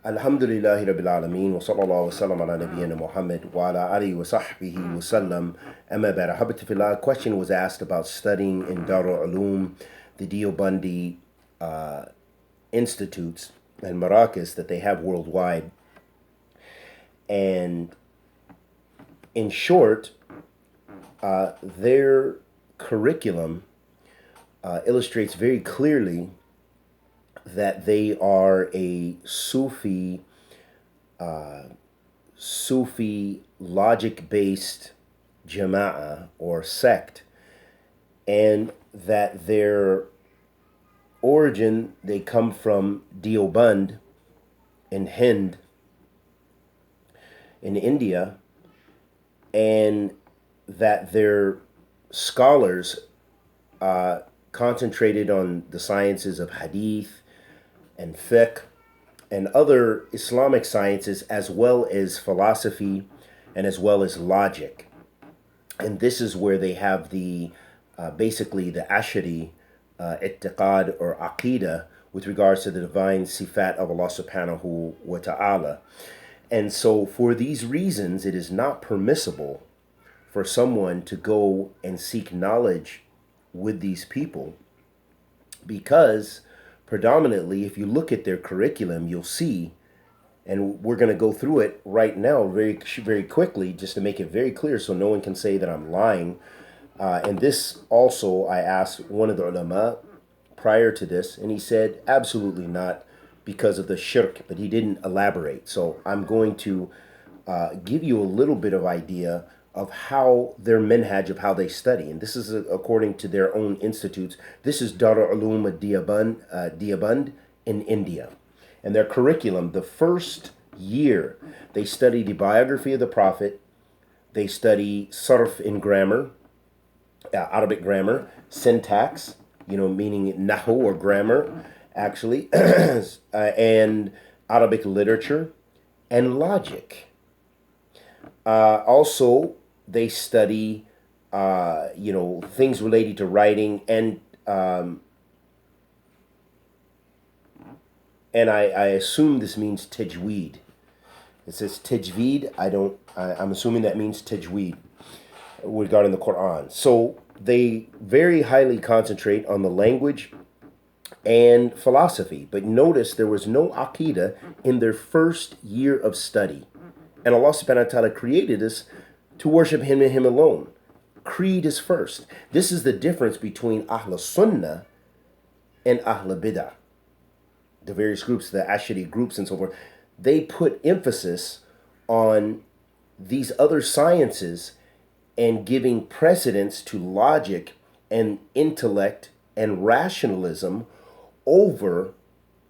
Alhamdulillahi Rabbil Alameen wa sallallahu wa sallam ala nabiyyina Muhammad wa ala alihi wa sahbihi wa sallam amma ba'd. Habitifillah, a question was asked about studying in Darul Uloom, the Deobandi institutes and Maracas that they have worldwide. And in short, their curriculum illustrates very clearly that they are a Sufi logic-based jama'ah or sect, and that their origin, they come from Deoband in Hind in India, and that their scholars concentrated on the sciences of hadith and fiqh and other Islamic sciences, as well as philosophy and as well as logic. And this is where they have the basically the Ashari i'tiqad or aqidah with regards to the divine sifat of Allah subhanahu wa ta'ala. And so for these reasons, it is not permissible for someone to go and seek knowledge with these people, because predominantly, if you look at their curriculum, you'll see, and we're going to go through it right now very quickly just to make it very clear so no one can say that I'm lying. And this also, I asked one of the ulama prior to this, and he said absolutely not, because of the shirk, but he didn't elaborate. So I'm going to give you a little bit of idea of how their minhaj, of how they study. And this is according to their own institutes. This is Darul Uloom Deoband in India. And their curriculum, the first year, they study the biography of the Prophet. They study sarf in grammar, Arabic grammar, syntax, meaning nahu or grammar, actually, and Arabic literature, and logic. Also, they study, things related to writing, and I assume this means tajweed. It says tajweed. I'm assuming that means tajweed regarding the Quran. So they very highly concentrate on the language and philosophy. But notice there was no aqidah in their first year of study. And Allah subhanahu wa ta'ala created us to worship Him and Him alone. Creed is first. This is the difference between Ahl Sunnah and Ahl Bid'ah. The various groups, the Ashari groups and so forth, they put emphasis on these other sciences and giving precedence to logic and intellect and rationalism over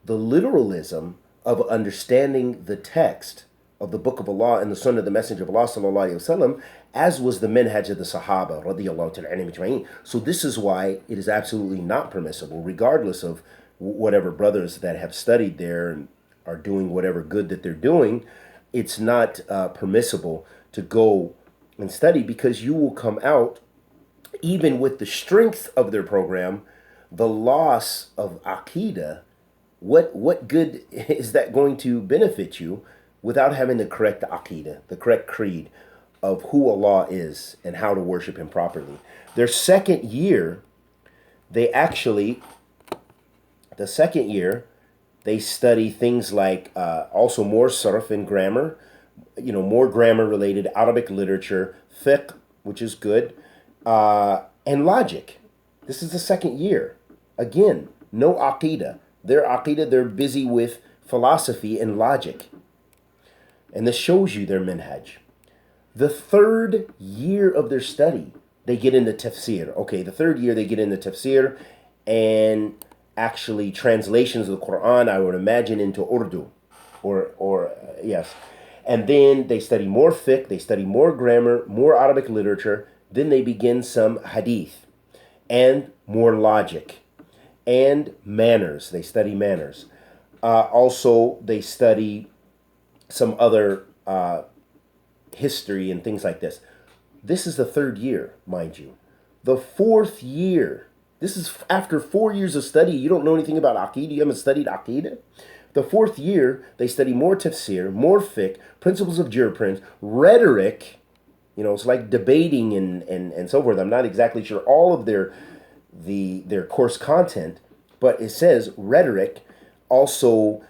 the literalism of understanding the text of the Book of Allah and the Sunnah of the Messenger of Allah sallallahu alaihi wasallam, as was the minhaj of the Sahaba radiyallahu ta'ala anhum ajma'in. So this is why it is absolutely not permissible, regardless of whatever brothers that have studied there and are doing whatever good that they're doing. It's not permissible to go and study, because you will come out, even with the strength of their program, the loss of aqidah. What good is that going to benefit you without having the correct aqidah, the correct creed of who Allah is and how to worship Him properly? Their second year, they study things like also more sarf and grammar, more grammar related Arabic literature, fiqh, which is good, and logic. This is the second year. Again, no aqidah. Their aqidah, they're busy with philosophy and logic. And this shows you their minhaj. The third year of their study, they get into tafsir. Okay, the third year they get into tafsir and actually translations of the Quran, I would imagine, into Urdu. Yes. And then they study more fiqh, they study more grammar, more Arabic literature. Then they begin some hadith and more logic and manners. They study manners. Also, they study some other history and things like this. This is the third year, mind you. The fourth year, this is after 4 years of study. You don't know anything about Aqidah. You haven't studied Aqidah. The fourth year, they study more tafsir, more fiqh, principles of jurisprudence, rhetoric. It's like debating and so forth. I'm not exactly sure all of their course content, but it says rhetoric, also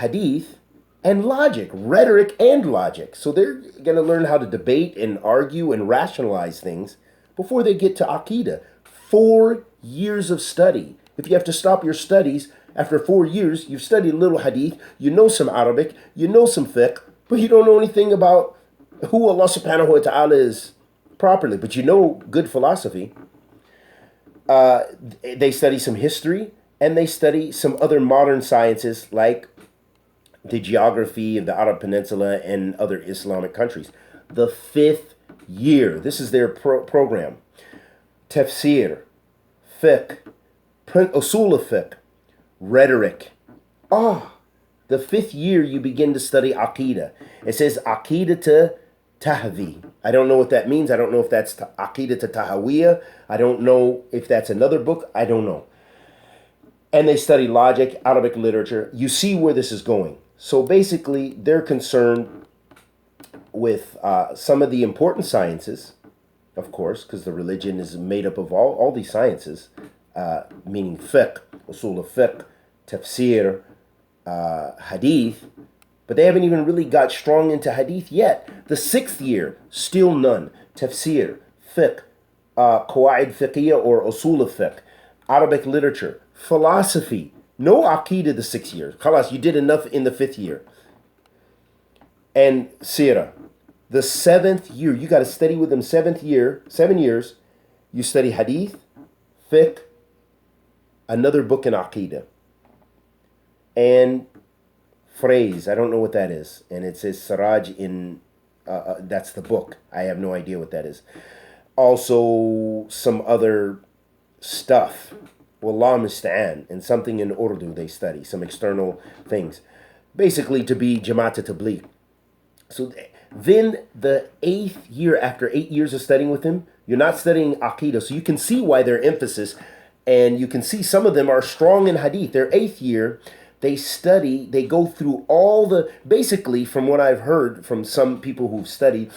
hadith, and logic, rhetoric and logic. So they're going to learn how to debate and argue and rationalize things before they get to Aqidah. 4 years of study. If you have to stop your studies after 4 years, you've studied a little hadith, you know some Arabic, you know some fiqh, but you don't know anything about who Allah subhanahu wa ta'ala is properly, but you know good philosophy. They study some history, and they study some other modern sciences like the geography of the Arab Peninsula and other Islamic countries. The 5th year, this is their program. Tafsir, fiqh, usul of fiqh, rhetoric. The 5th year you begin to study Aqidah. It says Aqidah to Tahvi. I don't know what that means. I don't know if that's Aqidah to Tahawiyah. I don't know if that's another book. I don't know. And they study logic, Arabic literature. You see where this is going. So basically, they're concerned with some of the important sciences, of course, because the religion is made up of all these sciences, meaning fiqh, usul of fiqh, tafsir, hadith, but they haven't even really got strong into hadith yet. The 6th year, still none. Tafsir, fiqh, qawaid fiqhiyah or usul of fiqh, Arabic literature, philosophy. No Aqidah the 6th year. Khalas, you did enough in the 5th year. And Sirah. The 7th year, you got to study with them 7th year, 7 years. You study hadith, fiqh, another book in Aqidah. And phrase, I don't know what that is. And it says Siraj in, that's the book. I have no idea what that is. Also, some other stuff. Wallah musta'an, and something in Urdu they study, some external things. Basically to be Jamaat Tabligh. So then the 8th year, after 8 years of studying with him, you're not studying Aqidah. So you can see why their emphasis, and you can see some of them are strong in Hadith. Their 8th year, they study, they go through all the, basically from what I've heard from some people who've studied,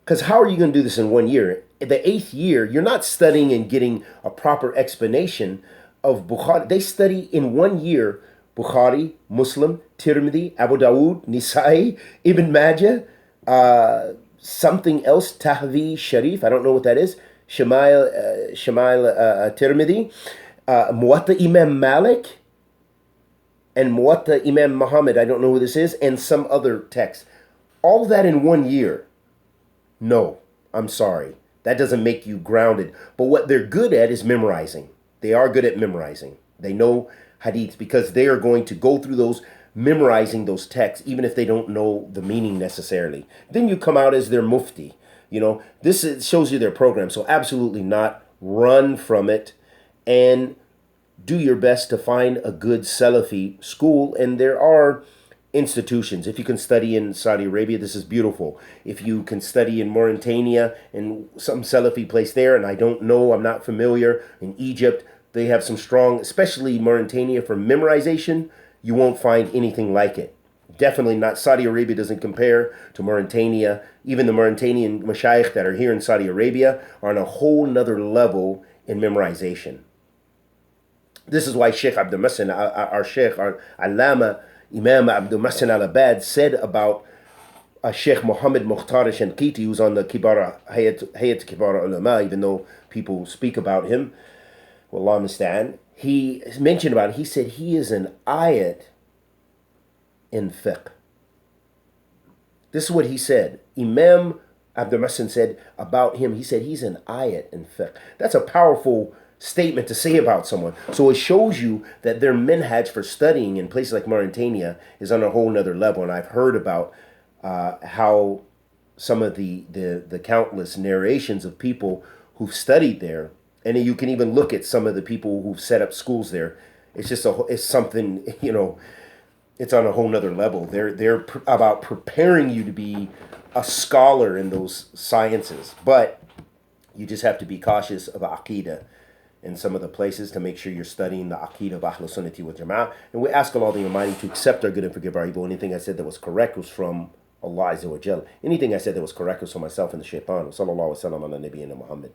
because how are you going to do this in 1 year? The 8th year, you're not studying and getting a proper explanation of Bukhari. They study in 1 year Bukhari, Muslim, Tirmidhi, Abu Dawood, Nisai, Ibn Majah, something else, Tahvi Sharif, I don't know what that is, Shamail Tirmidhi, Muwatta Imam Malik, and Muwatta Imam Muhammad, I don't know who this is, and some other text. All that in 1 year. No, I'm sorry. That doesn't make you grounded. But what they're good at is memorizing. They are good at memorizing. They know hadiths because they are going to go through those, memorizing those texts, even if they don't know the meaning necessarily. Then you come out as their mufti. This shows you their program. So absolutely not. Run from it and do your best to find a good Salafi school. And there are institutions. If you can study in Saudi Arabia, this is beautiful. If you can study in Mauritania and some Salafi place there, and I don't know, I'm not familiar, in Egypt, they have some strong, especially Mauritania for memorization, you won't find anything like it. Definitely not. Saudi Arabia doesn't compare to Mauritania. Even the Mauritanian mashayikh that are here in Saudi Arabia are on a whole nother level in memorization. This is why Sheikh Abdul Muhsin, our Sheikh, our Allama, Imam Abdul Muhsin al-Abad said about Sheikh Muhammad Mukhtar Shankiti, who's on the Hayat Kibar Ulama, even though people speak about him, Wallah musta'an, he mentioned about it, he said he is an ayat in fiqh. This is what he said. Imam Abdul Muhsin said about him, he said he's an ayat in fiqh. That's a powerful statement to say about someone. So it shows you that their minhaj for studying in places like Mauritania is on a whole nother level. And I've heard about how some of the countless narrations of people who've studied there, and you can even look at some of the people who've set up schools there. It's just it's something, it's on a whole nother level. They're about preparing you to be a scholar in those sciences, but you just have to be cautious of Aqidah. in some of the places to make sure you're studying the Aqeedah of Ahlul Sunnati wal Jama'ah. And we ask Allah the Almighty to accept our good and forgive our evil. Anything I said that was correct was from Allah Azza wa Jal. Anything I said that was correct was from myself and the shaitan. Sallallahu alaihi wa sallam ala nabiyyina Muhammad.